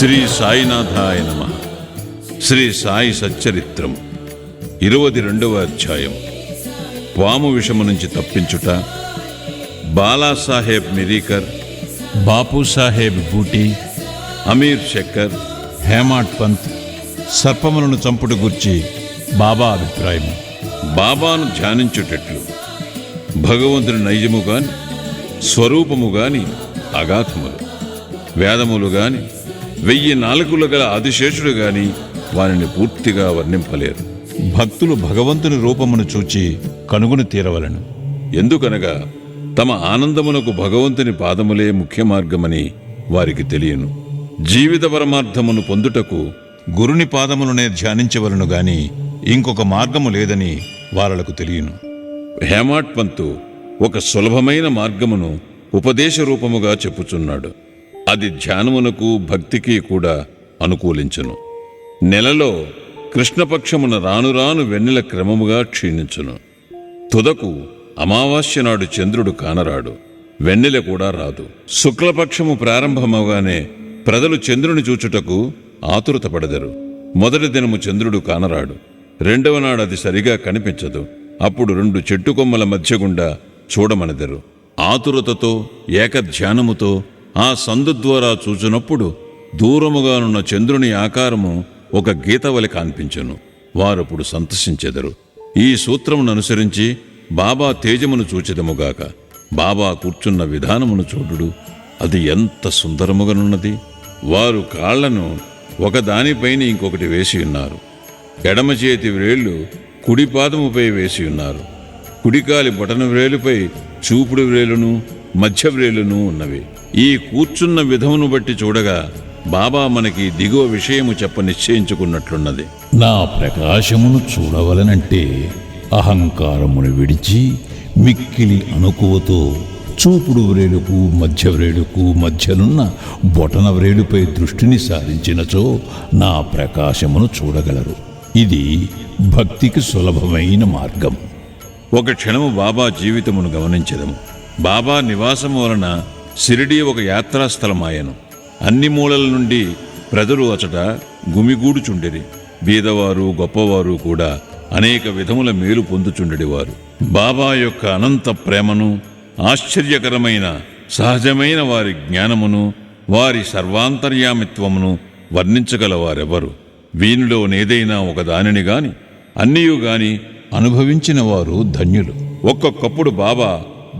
శ్రీ సాయినాథాయ నమః. శ్రీ సాయి సచ్చరిత్రం 22వ అధ్యాయం. పాము విషము నుంచి తప్పించుట. బాలాసాహెబ్ మిరీకర్, బాపూసాహెబ్ బూటీ, అమీర్ శక్కర్, హేమాడ్ పంత్ సర్పములను చంపుడు గూర్చి బాబా అభిప్రాయం. బాబాను ధ్యానించుటట్లు. భగవంతుని నైజము గాని స్వరూపము గాని అగాధములు. వేదములు గాని 1000 నాలుకలు గల ఆదిశేషుడు గాని వారిని పూర్తిగా వర్ణింపలేరు. భక్తులు భగవంతుని రూపమును చూచి కనుగొని తీరవలను. ఎందుకనగా తమ ఆనందమునకు భగవంతుని పాదములే ముఖ్య మార్గమని వారికి తెలియను. జీవిత పరమార్థమును పొందుటకు గురుని పాదములనే ధ్యానించవలను గాని ఇంకొక మార్గము లేదని వారలకు తెలియను. హేమాడ్ పంతు ఒక సులభమైన మార్గమును ఉపదేశ రూపముగా చెప్పుచున్నాడు. అది ధ్యానమునకు భక్తికి కూడా అనుకూలించును. నెలలో కృష్ణపక్షమున రాను రాను వెన్నెల క్రమముగా క్షీణించును. తుదకు అమావాస్య నాడు చంద్రుడు కానరాడు, వెన్నెల కూడా రాదు. శుక్లపక్షము ప్రారంభమవగానే ప్రజలు చంద్రుని చూచుటకు ఆతురతపడెదరు. మొదటి దినము చంద్రుడు కానరాడు, రెండవ నాడు అది సరిగా కనిపించదు. అప్పుడు 2 చెట్టు కొమ్మల మధ్య గుండా చూడమనెదరు. ఆతురతతో ఏకధ్యానముతో ఆ సందు ద్వారా చూచునప్పుడు దూరముగానున్న చంద్రుని ఆకారము ఒక గీతవలి కాన్పించెను. వారప్పుడు సంతసించెదరు. ఈ సూత్రమును అనుసరించి బాబా తేజమును చూచెదముగాక. బాబా కూర్చున్న విధానమును చూడుడు, అది ఎంత సుందరముగానున్నది. వారు కాళ్లను ఒకదానిపైన ఇంకొకటి వేసి ఉన్నారు. ఎడమ చేతి వ్రేళ్లు కుడి పాదముపై వేసి ఉన్నారు. కుడికాలి బొటన వ్రేలుపై చూపుడు వ్రేలును మధ్య వ్రేలును ఉన్నవి. ఈ కూర్చున్న విధమును బట్టి చూడగా బాబా మనకి దిగువ విషయము చెప్ప నిశ్చయించుకున్నట్లున్నది. నా ప్రకాశమును చూడవలనంటే అహంకారమును విడిచి మిక్కిలి అనుకువతో చూపుడు వ్రేలుకు మధ్య వ్రేలుకు మధ్యనున్న బొటన వ్రేలుపై దృష్టిని సారించినచో నా ప్రకాశమును చూడగలరు. ఇది భక్తికి సులభమైన మార్గం. ఒక క్షణము బాబా జీవితమును గమనించెదము. బాబా నివాసము వలన షిరిడీ ఒక యాత్రాస్థలమాయను. అన్ని మూలల నుండి ప్రజలు అచట గుమిగూడుచుండిరి. బీదవారు గొప్పవారు కూడా అనేక విధముల మేలు పొందుచుండెడివారు. బాబా యొక్క అనంత ప్రేమను, ఆశ్చర్యకరమైన సహజమైన వారి జ్ఞానమును, వారి సర్వాంతర్యామిత్వమును వర్ణించగలవారెవరు? వీనిలోనేదైనా ఒక దానిని గాని అన్నియు గాని అనుభవించిన వారు ధన్యులు. ఒక్కొక్కప్పుడు బాబా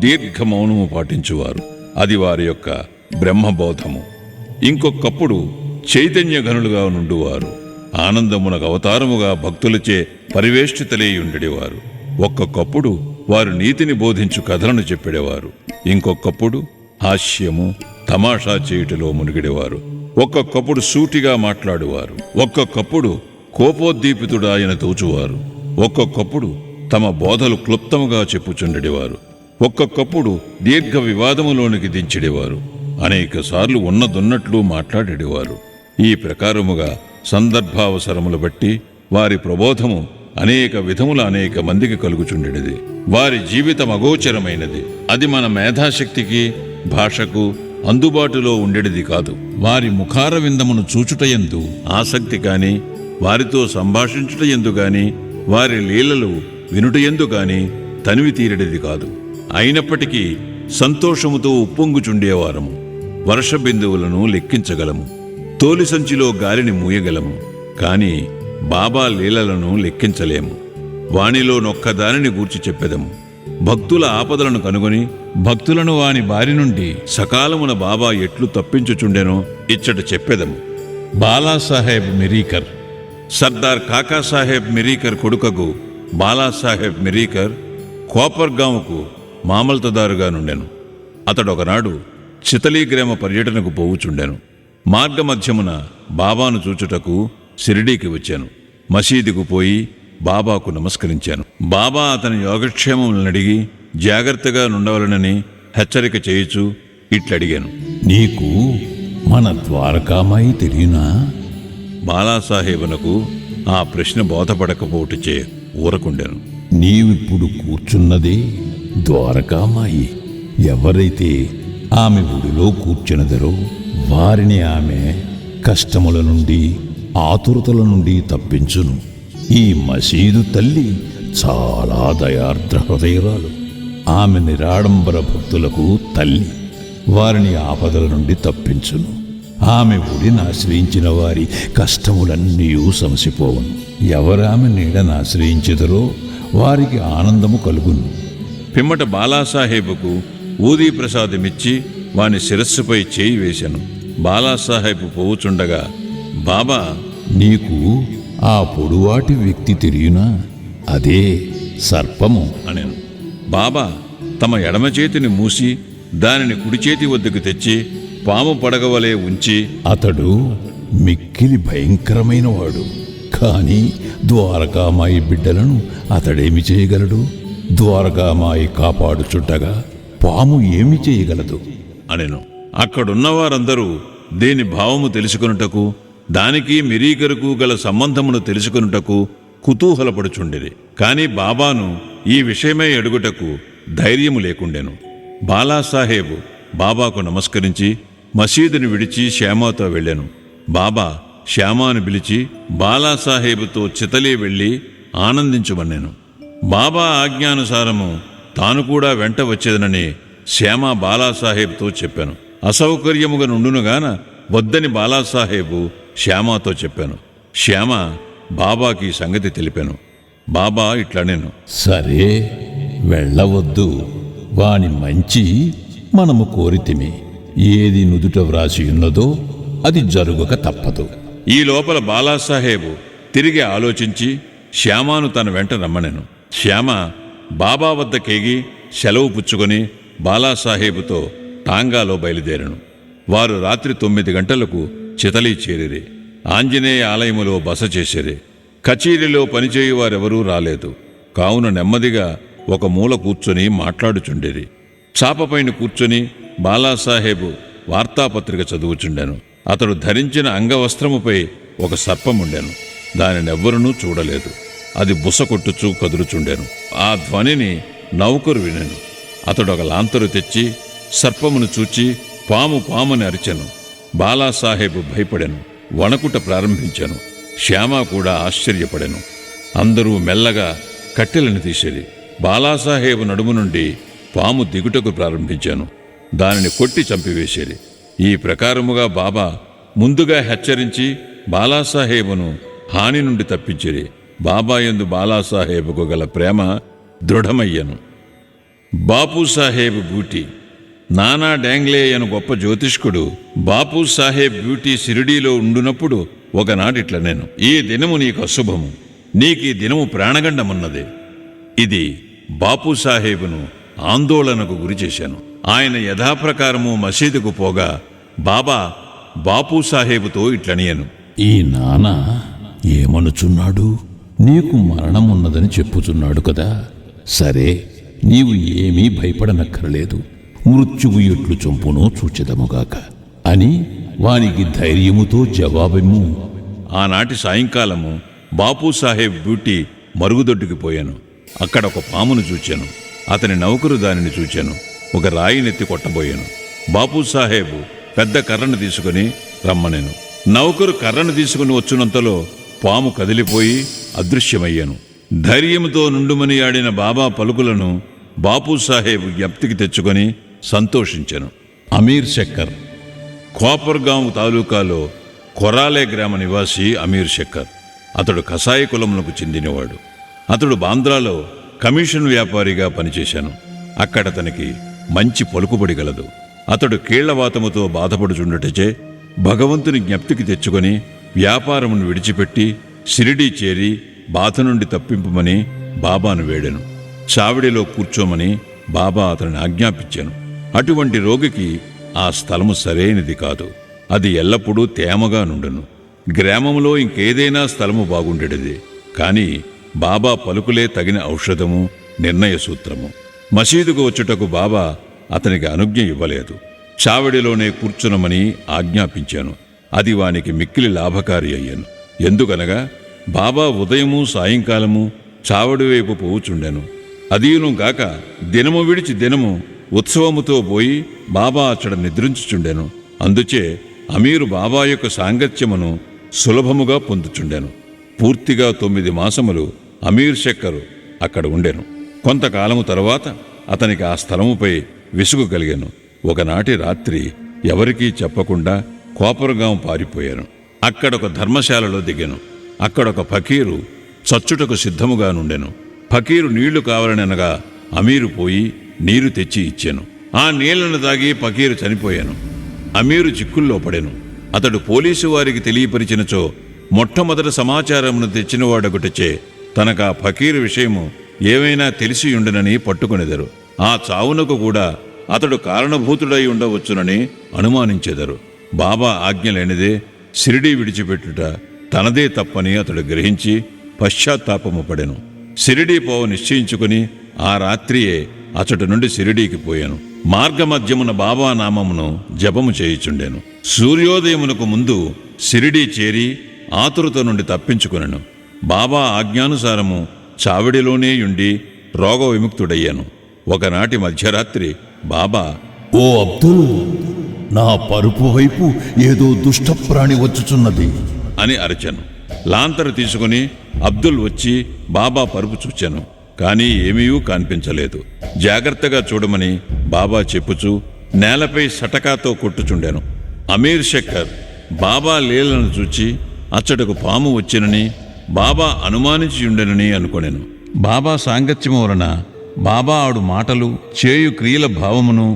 దీర్ఘ మౌనము పాటించువారు. అది వారి యొక్క బ్రహ్మబోధము. ఇంకొకప్పుడు చైతన్యఘనులుగా నుండువారు. ఆనందమునకు అవతారముగా భక్తులచే పరివేష్టితలేయుండెడివారు. ఒక్కొక్కప్పుడు వారు నీతిని బోధించు కథలను చెప్పెడేవారు. ఇంకొకప్పుడు హాస్యము తమాషా చేయుటలో మునిగిడేవారు. ఒక్కొక్కప్పుడు సూటిగా మాట్లాడువారు. ఒక్కొక్కప్పుడు కోపోద్దీపితుడాయన తోచువారు. ఒక్కొక్కప్పుడు తమ బోధలు క్లుప్తముగా చెప్పుచుండెడివారు. ఒక్కొక్కప్పుడు దీర్ఘ వివాదములోనికి దించెడివారు. అనేక సార్లు ఉన్నదున్నట్లు మాట్లాడేవారు. ఈ ప్రకారముగా సందర్భావసరములు బట్టి వారి ప్రబోధము అనేక విధముల అనేక మందికి కలుగుచుండెడిది. వారి జీవితం అగోచరమైనది. అది మన మేధాశక్తికి భాషకు అందుబాటులో ఉండేది కాదు. వారి ముఖార విందమును చూచుటయందు ఆసక్తి కాని, వారితో సంభాషించుటయందు గాని, వారి లీలలు వినుటయందు గాని తనివి తీరడిది కాదు. అయినప్పటికీ సంతోషముతో ఉప్పొంగుచుండేవారము. వర్ష బిందువులను లెక్కించగలము, తోలి సంచిలో గాలిని మూయగలము. కాని బాబా లీలలను లెక్కించలేము. వానిలో నొక్కదానిని గూర్చి చెప్పెదము. భక్తుల ఆపదలను కనుగొని భక్తులను వాని బారి నుండి సకాలమున బాబా ఎట్లు తప్పించుచుండెనో ఇచ్చట చెప్పెదము. బాలాసాహెబ్ మిరీకర్. సర్దార్ కాకాసాహెబ్ మిరీకర్ కొడుకగు బాలాసాహెబ్ మిరీకర్ కోపర్గాముకు మామల్తదారుగా నుండెను. అతడు ఒకనాడు చితలీగ్రామ పర్యటనకు పోవుచుండెను. మార్గమధ్యమున బాబాను చూచుటకు షిరిడీకి వచ్చాను. మసీదుకు పోయి బాబాకు నమస్కరించాను. బాబా అతని యోగక్షేమములనడిగి జాగ్రత్తగా నుండవలనని హెచ్చరిక చేయుచు ఇట్లడిగాను. నీకు మన ద్వారకామాయి తెలియనా? బాలాసాహెబునకు ఆ ప్రశ్న బోధపడకపోటుచే ఊరకుండెను. నీవిప్పుడు కూర్చున్నదే ద్వారకామాయి. ఎవరైతే ఆమె గుడిలో కూర్చున్నదరో వారిని ఆమె కష్టముల నుండి ఆతురతల నుండి తప్పించును. ఈ మసీదు తల్లి చాలా దయార్ద్ర హృదయరాలు. ఆమె నిరాడంబర భక్తులకు తల్లి. వారిని ఆపదల నుండి తప్పించును. ఆమె ఒడిని ఆశ్రయించిన వారి కష్టములన్నీ సమసిపోవును. ఎవరామె నీడను ఆశ్రయించెదరో వారికి ఆనందము కలుగును. పిమ్మట బాలాసాహెబుకు ఊదీ ప్రసాదమిచ్చి వాని శిరస్సుపై చేయి వేశాను. బాలాసాహెబు పోవుచుండగా, బాబా, నీకు ఆ పొడువాటి వ్యక్తి తెలియనా? అదే సర్పము అనెను. బాబా తమ ఎడమ చేతిని మూసి దానిని కుడి చేతి వద్దకు తెచ్చి పాము పడగవలే ఉంచి, అతడు మిక్కిలి భయంకరమైన వాడు. కాని ద్వారకామాయి బిడ్డలను అతడేమి చేయగలడు? ద్వారకామాయి కాపాడుచుండగా పాము ఏమి చేయగలదు అనెను. అక్కడున్న వారందరూ దేని భావము తెలుసుకొనుటకు, దానికి మిరీకరకు గల సంబంధమును తెలుసుకొనుటకు కుతూహలపడుచుండిరి. కాని బాబాను ఈ విషయమై అడుగుటకు ధైర్యము లేకుండెను. బాలాసాహెబు బాబాకు నమస్కరించి మసీదుని విడిచి శ్యామాతో వెళ్ళెను. బాబా శ్యామాను పిలిచి బాలాసాహెబుతో చితలి వెళ్ళి ఆనందించుమన్నెను. బాబా ఆజ్ఞానుసారము తాను కూడా వెంట వచ్చేదనని శ్యామ బాలాసాహెబ్తో చెప్పాను. అసౌకర్యముగా నుండునుగాన వద్దని బాలాసాహెబు శ్యామాతో చెప్పాను. శ్యామ బాబాకి సంగతి తెలిపాను. బాబా ఇట్లనేను, సరే, వెళ్ళవద్దు. వాని మంచి మనము కోరితిమి. ఏది నుదుట వ్రాసి ఉన్నదో అది జరుగక తప్పదు. ఈ లోపల బాలాసాహెబు తిరిగి ఆలోచించి శ్యామాను తన వెంట రమ్మనెను. శ్యామ బాబా వద్ద కేగి సెలవు పుచ్చుకొని బాలాసాహెబుతో టాంగాలో బయలుదేరను. వారు రాత్రి 9 గంటలకు చితలి చేరిరి. ఆంజనేయ ఆలయములో బస చేసిరి. కచేరీలో పనిచేయువారెవరూ రాలేదు. కావున నెమ్మదిగా ఒక మూల కూర్చొని మాట్లాడుచుండిరి. చాపపైన కూర్చొని బాలాసాహెబు వార్తాపత్రిక చదువుచుండెను. అతడు ధరించిన అంగవస్త్రముపై ఒక సర్పముండెను. దానినెవ్వరునూ చూడలేదు. అది బుసకొట్టుచూ కదులుచుండెను. ఆ ధ్వనిని నౌకరు వినెను. అతడు ఒక లాంతరు తెచ్చి సర్పమును చూచి పాము పాముని అరిచెను. బాలాసాహెబు భయపడెను, వణకుట ప్రారంభించెను. శ్యామ కూడా ఆశ్చర్యపడెను. అందరూ మెల్లగా కట్టెలను తీసిరి. బాలాసాహెబు నడుము నుండి పాము దిగుటకు ప్రారంభించాను. దానిని కొట్టి చంపివేసిరి. ఈ ప్రకారముగా బాబా ముందుగా హెచ్చరించి బాలాసాహెబును హాని నుండి తప్పించిరి. బాబా యందు బాలాసాహెబుకు గల ప్రేమ దృఢమయ్యను. బాపూసాహెబ్ బ్యూటీ. నానా డాంగ్లే అను గొప్ప జ్యోతిష్కుడు బాపూసాహెబ్ బ్యూటీ షిరిడీలో ఉండునప్పుడు ఒకనాటిట్లనేను, ఈ దినము నీకు అశుభము, నీకీ దినము ప్రాణగండమున్నది. ఇది బాపూసాహెబును ఆందోళనకు గురిచేశాను. ఆయన యథాప్రకారము మసీదుకు పోగా బాబా బాపూసాహెబుతో ఇట్లనియను, ఈ నాన్న ఏమనుచున్నాడు? నీకు మరణమున్నదని చెప్పుచున్నాడు కదా. సరే, నీవు ఏమీ భయపడనక్కర్లేదు. మృత్యువు ఎట్లు చంపునో చూచెదముగాక అని వానికి ధైర్యముతో జవాబిమ్ము. ఆనాటి సాయంకాలము బాపూసాహెబ్ బ్యూటీ మరుగుదొడ్డుకి పోయాను. అక్కడ ఒక పామును చూచాను. అతని నౌకరు దానిని చూచాను. ఒక రాయినెత్తి కొట్టబోయాను. బాపూసాహెబు పెద్ద కర్రను తీసుకుని రమ్మనెను. నౌకరు కర్రను తీసుకుని వచ్చునంతలో పాము కదిలిపోయి అదృశ్యమయ్యాను. ధైర్యముతో నుండుమని ఆడిన బాబా పలుకులను బాపూసాహెబ్ జ్ఞప్తికి తెచ్చుకొని సంతోషించెను. అమీర్ శక్కర్. కోపర్గాం తాలూకాలో కొరాలే గ్రామ నివాసి అమీర్ శక్కర్. అతడు కసాయి కులములకు చెందినవాడు. అతడు బాంద్రాలో కమిషన్ వ్యాపారిగా పనిచేశాను. అక్కడ అతనికి మంచి పలుకుబడి గలదు. అతడు కీళ్లవాతముతో బాధపడుచుండుటచే భగవంతుని జ్ఞప్తికి తెచ్చుకొని వ్యాపారమును విడిచిపెట్టి షిరిడీ చేరి బాధ నుండి తప్పింపమని బాబాను వేడెను. చావిడిలో కూర్చోమని బాబా అతనిని ఆజ్ఞాపించాను. అటువంటి రోగికి ఆ స్థలము సరైనది కాదు. అది ఎల్లప్పుడూ తేమగా నుండును. గ్రామంలో ఇంకేదైనా స్థలము బాగుండేది. కాని బాబా పలుకులే తగిన ఔషధము, నిర్ణయ సూత్రము. మసీదుకు వచ్చుటకు బాబా అతనికి అనుజ్ఞ ఇవ్వలేదు. చావిడిలోనే కూర్చునమని ఆజ్ఞాపించాను. అది వానికి మిక్కిలి లాభకారి అయ్యాను. ఎందుకనగా బాబా ఉదయము సాయంకాలము చావడి వైపు పోవుచుండెను. అదీను గాక దినము విడిచి దినము ఉత్సవముతో పోయి బాబా అచ్చడ నిద్రించుచుండెను. అందుచే అమీరు బాబా యొక్క సాంగత్యమును సులభముగా పొందుచుండెను. పూర్తిగా 9 మాసములు అమీర్ శక్కరు అక్కడ ఉండెను. కొంతకాలము తరువాత అతనికి ఆ స్థలముపై విసుగు కలిగెను. ఒకనాటి రాత్రి ఎవరికీ చెప్పకుండా కోపరగాం పారిపోయాను. అక్కడొక ధర్మశాలలో దిగాను. అక్కడొక ఫకీరు చచ్చుటకు సిద్ధముగా నుండెను. ఫకీరు నీళ్లు కావాలనగా అమీరు పోయి నీరు తెచ్చి ఇచ్చాను. ఆ నీళ్లను తాగి ఫకీరు చనిపోయాను. అమీరు చిక్కుల్లో పడెను. అతడు పోలీసు వారికి తెలియపరిచినచో మొట్టమొదట సమాచారమును తెచ్చినవాడొకటిచే తనకా ఫకీరు విషయము ఏమైనా తెలిసి ఉండునని పట్టుకొనెదరు. ఆ చావునకు కూడా అతడు కారణభూతుడై ఉండవచ్చునని అనుమానించెదరు. బాబా ఆజ్ఞ లేనిదే షిరిడీ విడిచిపెట్టుట తనదే తప్పని అతడు గ్రహించి పశ్చాత్తాపము పడెను. షిరిడీ పోవ నిశ్చయించుకుని ఆ రాత్రియే అతడు నుండి షిరిడీకి పోయాను. మార్గమధ్యమున బాబా నామమును జపము చేయుచుండెను. సూర్యోదయమునకు ముందు షిరిడీ చేరి ఆతురత నుండి తప్పించుకునెను. బాబా ఆజ్ఞానుసారము చావిడిలోనే యుండి రోగ విముక్తుడయ్యాను. ఒకనాటి మధ్యరాత్రి బాబా, ఓ అబ్దుల్, నా పరుపు వైపు ఏదో దుష్టప్రాణి వచ్చుచున్నది అని అరచెను. లాంతరు తీసుకుని అబ్దుల్ వచ్చి బాబా పరుపు చూచాను. కానీ ఏమీ కనిపించలేదు. జాగ్రత్తగా చూడమని బాబా చెప్పుచూ నేలపై సటకాతో కొట్టుచుండెను. అమీర్ శక్కర్ బాబా లీలను చూచి అచ్చటకు పాము వచ్చినని బాబా అనుమానించి ఉండెనని అనుకొనెను. బాబా సాంగత్యము వలన బాబా ఆడు మాటలు చేయు క్రియల భావమును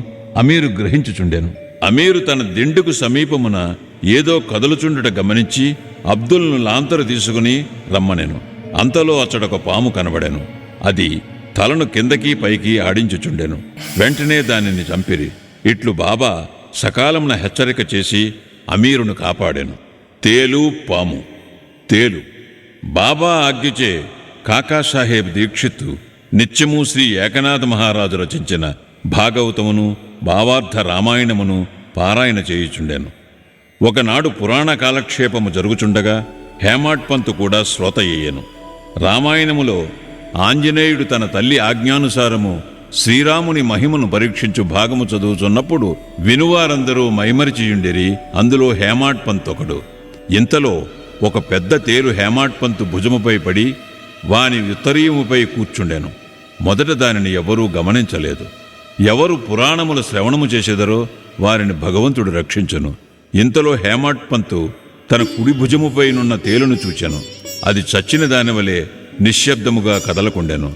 అమీరు గ్రహించుచుండెను. అమీరు తన దిండుకు సమీపమున ఏదో కదులుచుండుట గమనించి అబ్దుల్ను లాంతరు తీసుకుని రమ్మనెను. అంతలో అచ్చడొక పాము కనబడెను. అది తలను కిందకి పైకి ఆడించుచుండెను. వెంటనే దానిని చంపిరి. ఇట్లు బాబా సకాలమున హెచ్చరిక చేసి అమీరును కాపాడెను. తేలు పాము. తేలు బాబా ఆజ్ఞచే కాకాసాహెబ్ దీక్షిత్ నిత్యము శ్రీ ఏకనాథ మహారాజు రచించిన భాగవతమును భావార్థ రామాయణమును పారాయణ చేయుచుండెను. ఒకనాడు పురాణ కాలక్షేపము జరుగుచుండగా హేమాడ్ పంతు కూడా శ్రోత అయ్యెను. రామాయణములో ఆంజనేయుడు తన తల్లి ఆజ్ఞానుసారము శ్రీరాముని మహిమను పరీక్షించు భాగము చదువుచున్నప్పుడు వినువారందరూ మైమరిచియుండిరి. అందులో హేమాడ్ పంత్ ఒకడు. ఇంతలో ఒక పెద్ద తేలు హేమాడ్ పంతు భుజముపై పడి వాని ఉత్తరీయముపై కూర్చుండెను. మొదట దానిని ఎవరూ గమనించలేదు. ఎవరు పురాణముల శ్రవణము చేసేదరో వారిని భగవంతుడు రక్షించును. ఇంతలో హేమాడ్ పంతు తన కుడి భుజముపైనున్న తేలును చూచెను. అది చచ్చిన దానివలే నిశ్శబ్దముగా కదలకుండెను.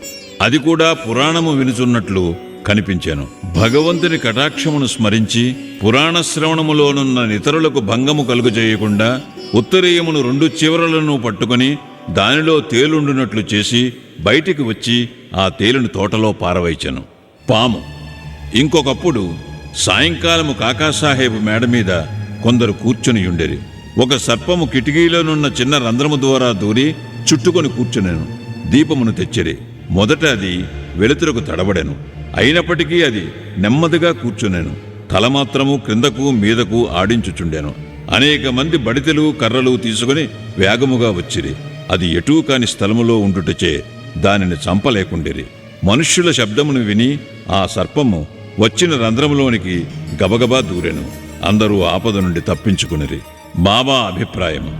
అది కూడా పురాణము వినుచున్నట్లు కనిపించెను. భగవంతుని కటాక్షమును స్మరించి పురాణ శ్రవణములోనున్న ఇతరులకు భంగము కలుగజేయకుండా ఉత్తరీయమును 2 చివరలను పట్టుకుని దానిలో తేలుండునట్లు చేసి బయటికి వచ్చి ఆ తేలును తోటలో పారవైచెను. పాము. ఇంకొకప్పుడు సాయంకాలము కాకాసాహెబ్ మేడ మీద కొందరు కూర్చునియుండిరి. ఒక సర్పము కిటికీలోనున్న చిన్న రంధ్రము ద్వారా దూరి చుట్టుకొని కూర్చునెను. దీపమును తెచ్చిరి. మొదట అది వెలుతురకు తడబడెను. అయినప్పటికీ అది నెమ్మదిగా కూర్చునెను. తల మాత్రము క్రిందకు మీదకు ఆడించుచుండెను. అనేక మంది బడితెలు కర్రలు తీసుకుని వేగముగా వచ్చిరి. అది ఎటూ కాని స్థలములో ఉండుటచే దానిని చంపలేకుండిరి. మనుష్యుల శబ్దమును విని ఆ సర్పము వచ్చిన రంధ్రములోనికి గబగబా దూరెను. అందరూ ఆపద నుండి తప్పించుకునిరి. బాబా అభిప్రాయము: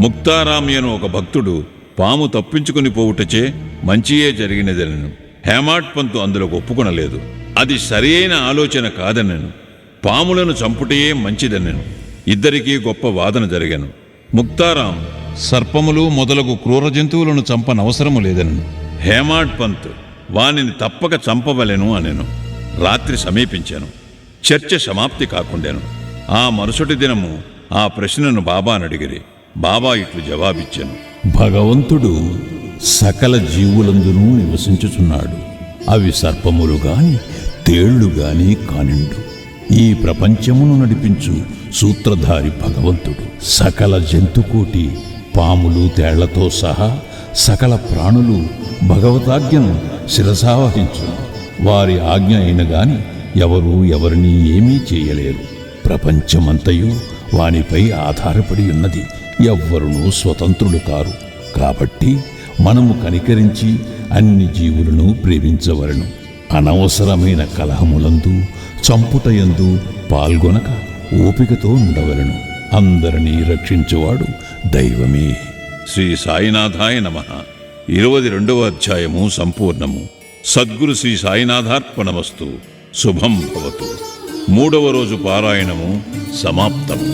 ముక్తారామ్యను ఒక భక్తుడు పాము తప్పించుకుని పోవుటచే మంచియే జరిగినదనెను. హేమాడ్ పంతు అందులో ఒప్పుకొనలేదు. అది సరి అయిన ఆలోచన కాదనెను. పాములను చంపుటయే మంచిదనెను. ఇద్దరికీ గొప్ప వాదన జరిగెను. ముక్తారాం సర్పములు మొదలగు క్రూర జంతువులను చంపనవసరము లేదనెను. హేమాడ్ పంత్ వానిని తప్పక చంపవలెను అనెను. రాత్రి సమీపించాను. చర్చ సమాప్తి కాకుండెను. ఆ మరుసటి దినము ఆ ప్రశ్నను బాబానడిగిరి. బాబా ఇట్లు జవాబిచ్చాను: భగవంతుడు సకల జీవులందునూ నివసించుచున్నాడు. అవి సర్పములు గాని తేళ్లు గాని కానిండు. ఈ ప్రపంచమును నడిపించు సూత్రధారి భగవంతుడు. సకల జంతుకోటి పాములు తేళ్లతో సహా సకల ప్రాణులు భగవతాజ్ఞను శిరసావహించు. వారి ఆజ్ఞ అయిన గాని ఎవరూ ఎవరినీ ఏమీ చేయలేరు. ప్రపంచమంతయు వానిపై ఆధారపడి ఉన్నది. ఎవ్వరునూ స్వతంత్రులు కారు. కాబట్టి మనము కనికరించి అన్ని జీవులను ప్రేమించవలను. అనవసరమైన కలహములందు చంపుటయందు పాల్గొనక ఓపికతో ఉండవలను. అందరినీ రక్షించువాడు దైవమే. శ్రీ సాయినాథాయ నమః. 22వ అధ్యాయము సంపూర్ణము. సద్గురు శ్రీ సాయినాథార్పణమస్తు. శుభం భవతు. 3వ రోజు పారాయణము సమాప్తము.